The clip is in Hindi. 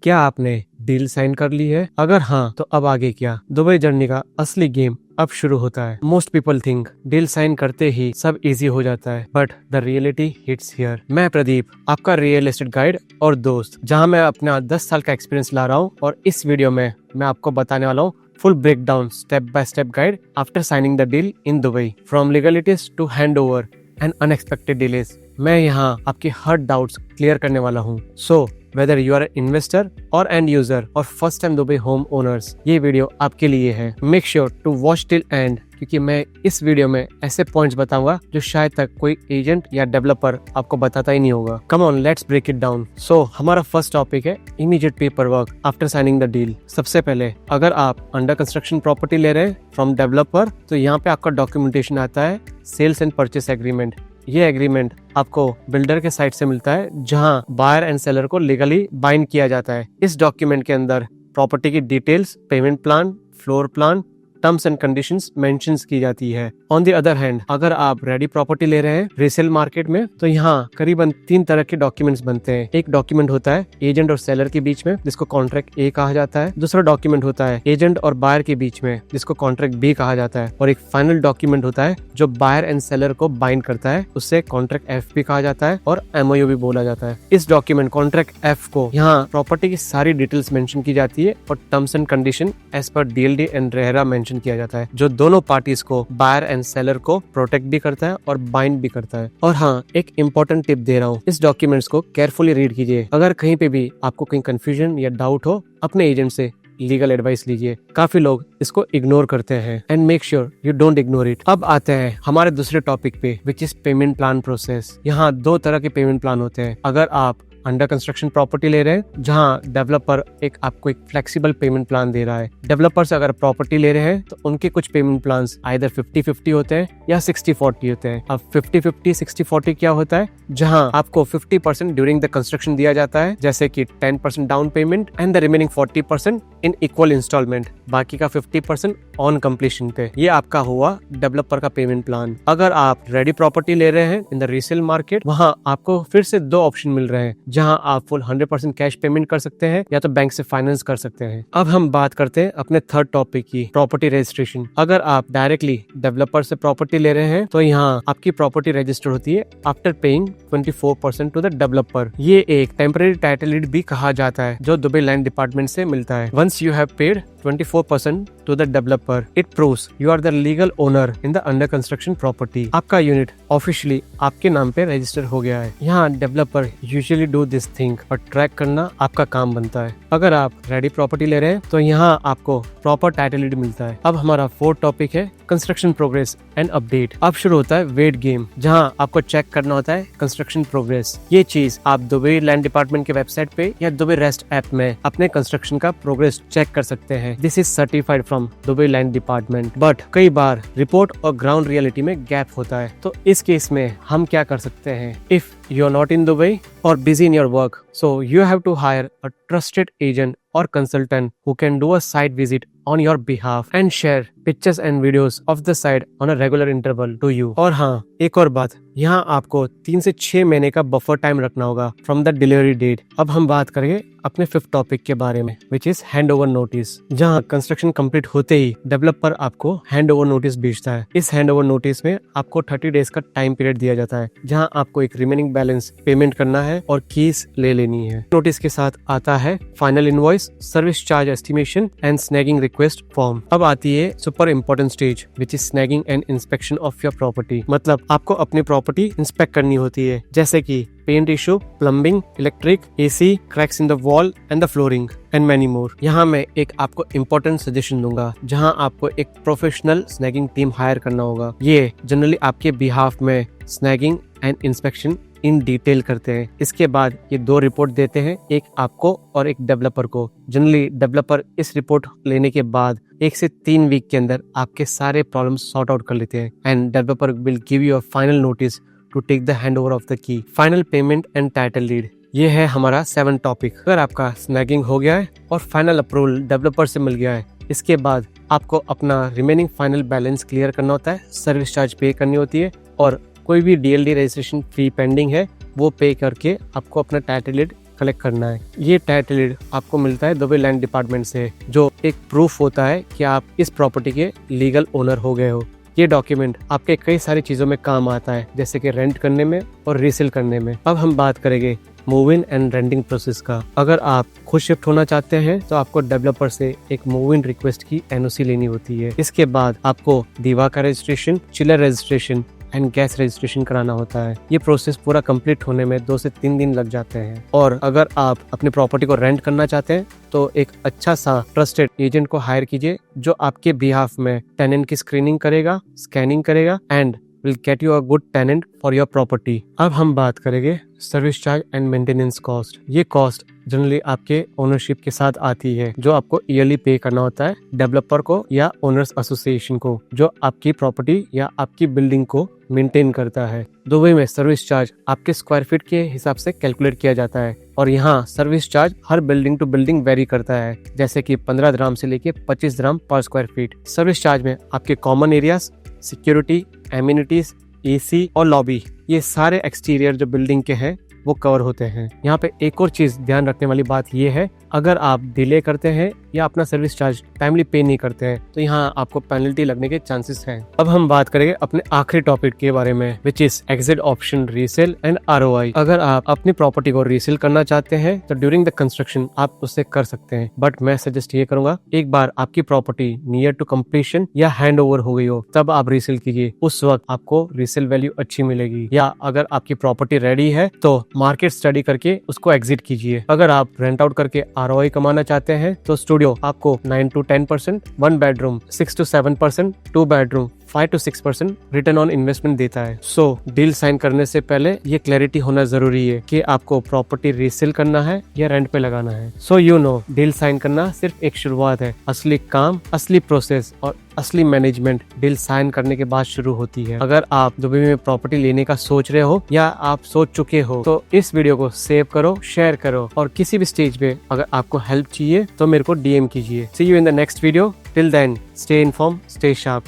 क्या आपने डील साइन कर ली है? अगर हाँ तो अब आगे क्या? दुबई जर्नी का असली गेम अब शुरू होता है। Most people think deal sign करते ही सब इजी हो जाता है, but the reality hits here. मैं प्रदीप, आपका रियल एस्टेट गाइड और दोस्त, जहां मैं अपना 10 साल का एक्सपीरियंस ला रहा हूं, और इस वीडियो में मैं आपको बताने वाला हूं full breakdown, step by step guide after signing the deal in Dubai, from legalities to hand over and unexpected delays. मैं यहाँ आपकी हर डाउट्स क्लियर करने वाला हूँ। So whether you are an investor or end user or first time Dubai home owners, ये वीडियो आपके लिए है। Make sure to watch till end, क्योंकि मैं इस वीडियो में ऐसे पॉइंट्स बताऊंगा जो शायद तक कोई एजेंट या डेवलपर आपको बताता ही नहीं होगा। Come on, let's break it down. So हमारा फर्स्ट टॉपिक है immediate paperwork after signing the deal। सबसे पहले अगर आप अंडर कंस्ट्रक्शन प्रॉपर्टी ले रहे हैं फ्रॉम डेवलपर, तो यहाँ पे आपका डॉक्यूमेंटेशन आता है सेल्स एंड परचेस एग्रीमेंट। ये एग्रीमेंट आपको बिल्डर के साइड से मिलता है, जहां बायर एंड सेलर को लीगली बाइंड किया जाता है। इस डॉक्यूमेंट के अंदर प्रॉपर्टी की details, payment plan, floor plan, terms and conditions mentions की जाती है। ऑन द अदर हैंड, अगर आप रेडी प्रॉपर्टी ले रहे हैं रीसेल मार्केट में, तो यहाँ करीबन 3 तरह के डॉक्यूमेंट्स बनते हैं। एक डॉक्यूमेंट होता है एजेंट और सेलर के बीच में, जिसको कॉन्ट्रैक्ट ए कहा जाता है। दूसरा डॉक्यूमेंट होता है एजेंट और बायर के बीच में, जिसको कॉन्ट्रैक्ट बी कहा जाता है। और एक फाइनल डॉक्यूमेंट होता है जो बायर एंड सेलर को बाइंड करता है, उससे कॉन्ट्रैक्ट एफ भी कहा जाता है और एमओयू भी बोला जाता है। इस डॉक्यूमेंट कॉन्ट्रैक्ट एफ को यहाँ प्रॉपर्टी की सारी डिटेल्स मेंशन की जाती है और टर्म्स एंड कंडीशन एज पर डीएलडी एंड रेहरा मेंशन किया जाता है, जो दोनों पार्टीज को, बायर एंड सेलर को प्रोटेक्ट भी करता है और बाइंड भी करता है। और हाँ, एक इम्पोर्टेंट टिप दे रहा हूँ, इस डॉक्यूमेंट्स को केयरफुली रीड कीजिए। अगर कहीं पे भी आपको कहीं कंफ्यूजन या डाउट हो, अपने एजेंट से लीगल एडवाइस लीजिए। काफी लोग इसको इग्नोर करते हैं, and make sure you don't ignore it. अब आते हैं हमारे दूसरे टॉपिक पे, which is payment plan process. यहाँ 2 तरह के पेमेंट प्लान होते हैं। अगर आप अंडर कंस्ट्रक्शन प्रॉपर्टी ले रहे हैं, जहां डेवलपर आपको एक फ्लेक्सिबल पेमेंट प्लान दे रहा है। डेवलपर से अगर प्रॉपर्टी ले रहे हैं, तो उनके कुछ पेमेंट प्लान्स आइदर 50-50 होते हैं या 60-40 होते हैं। अब 50-50, 60-40 क्या होता है? जहां आपको 50% ड्यूरिंग द कंस्ट्रक्शन दिया जाता है, जैसे कि 10% down payment and the remaining 40% in equal installment, बाकी का 50% ऑन कंप्लीशन पे। ये आपका हुआ डेवलपर का पेमेंट प्लान। अगर आप रेडी प्रॉपर्टी ले रहे हैं इन द रीसेल मार्केट, वहां आपको फिर से 2 ऑप्शन मिल रहे हैं, जहां आप फुल 100% कैश पेमेंट कर सकते हैं या तो बैंक से फाइनेंस कर सकते हैं। अब हम बात करते हैं अपने थर्ड टॉपिक की, प्रॉपर्टी रजिस्ट्रेशन। अगर आप डायरेक्टली डेवलपर से प्रॉपर्टी ले रहे हैं, तो यहाँ आपकी प्रॉपर्टी रजिस्टर होती है after paying 24% to the developer. ये एक टेम्पररी टाइटल डीड भी कहा जाता है, जो दुबई लैंड डिपार्टमेंट से मिलता है। Once you have paid 24% to the developer, it proves you are the legal owner in the under construction property. आपका यूनिट ऑफिशियली आपके नाम पे रजिस्टर हो गया है। यहाँ developer usually do this thing, और ट्रैक करना आपका काम बनता है। अगर आप रेडी प्रॉपर्टी ले रहे हैं, तो यहाँ आपको प्रॉपर टाइटल डीड मिलता है। अब हमारा 4th टॉपिक है कंस्ट्रक्शन प्रोग्रेस एंड अपडेट। अब शुरू होता है वेट गेम, जहाँ आपको चेक करना होता है कंस्ट्रक्शन प्रोग्रेस। ये चीज आप दुबई लैंड डिपार्टमेंट के वेबसाइट पे या दुबई रेस्ट ऐप में अपने कंस्ट्रक्शन का प्रोग्रेस चेक कर सकते हैं। This is certified from Dubai land department, but कई बार रिपोर्ट और ग्राउंड रियलिटी में गैप होता है। तो इस केस में हम क्या कर सकते हैं? If you are not in Dubai और busy in your work, so you have to hire a trusted agent or consultant who can do a site visit on your behalf and share pictures and videos of the site on a regular interval to you. और हाँ, एक और बात, यहाँ आपको 3 से 6 महीने का बफर टाइम रखना होगा फ्रॉम द डिलीवरी डेट। अब हम बात करेंगे अपने 5th टॉपिक के बारे में, which is hand over notice. जहाँ कंस्ट्रक्शन कंप्लीट होते ही डेवलपर आपको हैंड ओवर नोटिस भेजता है। इस हैंड ओवर नोटिस में आपको 30 डेज का टाइम पीरियड दिया जाता है, जहाँ आपको एक रिमेनिंग बैलेंस पेमेंट करना है और कीज ले लेनी है। नोटिस के साथ आता है final invoice, service charge estimation and snagging request form. अब आती है super important stage, which is snagging and inspection of your property. मतलब आपको अपनी प्रॉपर्टी इंस्पेक्ट करनी होती है, जैसे कि paint issue, plumbing, electric, AC, cracks in the wall and the flooring and many more. यहाँ मैं एक आपको इम्पोर्टेंट सजेशन दूंगा, जहाँ आपको एक प्रोफेशनल स्नैगिंग टीम हायर करना होगा। ये जनरली आपके बिहाफ में स्नैगिंग एंड इंस्पेक्शन इन डिटेल करते हैं। इसके बाद ये 2 रिपोर्ट देते हैं, एक आपको और एक डेवलपर को। जनरली डेवलपर इस रिपोर्ट लेने के बाद 1 से 3 वीक के अंदर आपके सारे प्रॉब्लम्स सॉर्ट आउट कर लेते हैं, and developer will give you a final notice to take the hand over of the key, final payment and title deed. ये है हमारा 7th टॉपिक। अगर आपका स्नैगिंग हो गया है और फाइनल अप्रूवल डेवलपर से मिल गया है, इसके बाद आपको अपना रिमेनिंग फाइनल बैलेंस क्लियर करना होता है, सर्विस चार्ज पे करनी होती है, और कोई भी डीएलडी रजिस्ट्रेशन फी पेंडिंग है वो पे करके आपको अपना टाइटल डीड कलेक्ट करना है। ये टाइटल डीड आपको मिलता है दुबई लैंड डिपार्टमेंट से, जो एक प्रूफ होता है कि आप इस प्रॉपर्टी के लीगल ओनर हो गए हो। ये डॉक्यूमेंट आपके कई सारी चीजों में काम आता है, जैसे कि रेंट करने में और रीसेल करने में। अब हम बात करेंगे move in and renting process का। अगर आप खुद शिफ्ट होना चाहते हैं तो आपको डेवलपर से एक मूव इन रिक्वेस्ट की एनओसी लेनी होती है। इसके बाद आपको दीवा का registration, chiller registration and gas registration कराना होता है। ये प्रोसेस पूरा कंप्लीट होने में 2 से 3 दिन लग जाते हैं। और अगर आप अपनी प्रॉपर्टी को रेंट करना चाहते हैं तो एक अच्छा सा ट्रस्टेड एजेंट को हायर कीजिए, जो आपके बिहाफ में टेनेंट की स्क्रीनिंग करेगा, स्कैनिंग करेगा and will get you a good tenant for your property। अब हम बात करेंगे service charge and maintenance cost. ये कॉस्ट जनरली आपके ओनरशिप के साथ आती है, जो आपको ईयरली पे करना होता है डेवलपर को या ओनर्स एसोसिएशन को, जो आपकी प्रॉपर्टी या आपकी बिल्डिंग को मेंटेन करता है। दुबई में सर्विस चार्ज आपके स्क्वायर फीट के हिसाब से कैलकुलेट किया जाता है और यहाँ सर्विस चार्ज हर बिल्डिंग टू बिल्डिंग वेरी करता है, जैसे कि 15 दिरहम से लेके 25 दिरहम पर स्क्वायर फीट। सर्विस चार्ज में आपके common areas, security, amenities, AC और लॉबी, ये सारे एक्सटीरियर जो बिल्डिंग के हैं वो कवर होते हैं। यहाँ पे एक और चीज ध्यान रखने वाली बात ये है, अगर आप डिले करते हैं या अपना सर्विस चार्ज टाइमली पे नहीं करते हैं तो यहाँ आपको पेनल्टी लगने के चांसेस हैं। अब हम बात करेंगे अपने आखिरी टॉपिक के बारे में, which is exit option, resale and ROI. अगर आप अपनी प्रॉपर्टी को रीसेल करना चाहते हैं तो ड्यूरिंग द कंस्ट्रक्शन आप उससे कर सकते हैं, बट मैं सजेस्ट ये करूंगा एक बार आपकी प्रॉपर्टी नियर टू कंप्लीशन या हैंड ओवर हो गई हो तब आप रीसेल कीजिए। उस वक्त आपको रीसेल वैल्यू अच्छी मिलेगी। या अगर आपकी प्रॉपर्टी रेडी है तो मार्केट स्टडी करके उसको एग्जिट कीजिए। अगर आप रेंट आउट करके आरओआई कमाना चाहते हैं तो स्टूडियो आपको 9 to 10%, 1 bedroom 6 to 7%, 2 bedroom 5 to 6% return on investment देता है। सो डील साइन करने से पहले ये क्लैरिटी होना जरूरी है कि आपको प्रॉपर्टी रीसेल करना है या रेंट पे लगाना है। So you know, deal sign करना सिर्फ एक शुरुआत है। असली काम, असली प्रोसेस और असली मैनेजमेंट डील साइन करने के बाद शुरू होती है। अगर आप दुबई में प्रॉपर्टी लेने का सोच रहे हो या आप सोच चुके हो तो इस वीडियो को सेव करो, शेयर करो और किसी भी स्टेज पे अगर आपको हेल्प चाहिए तो मेरे को डीएम कीजिए। See you in the next video. Till then, stay inform, stay sharp.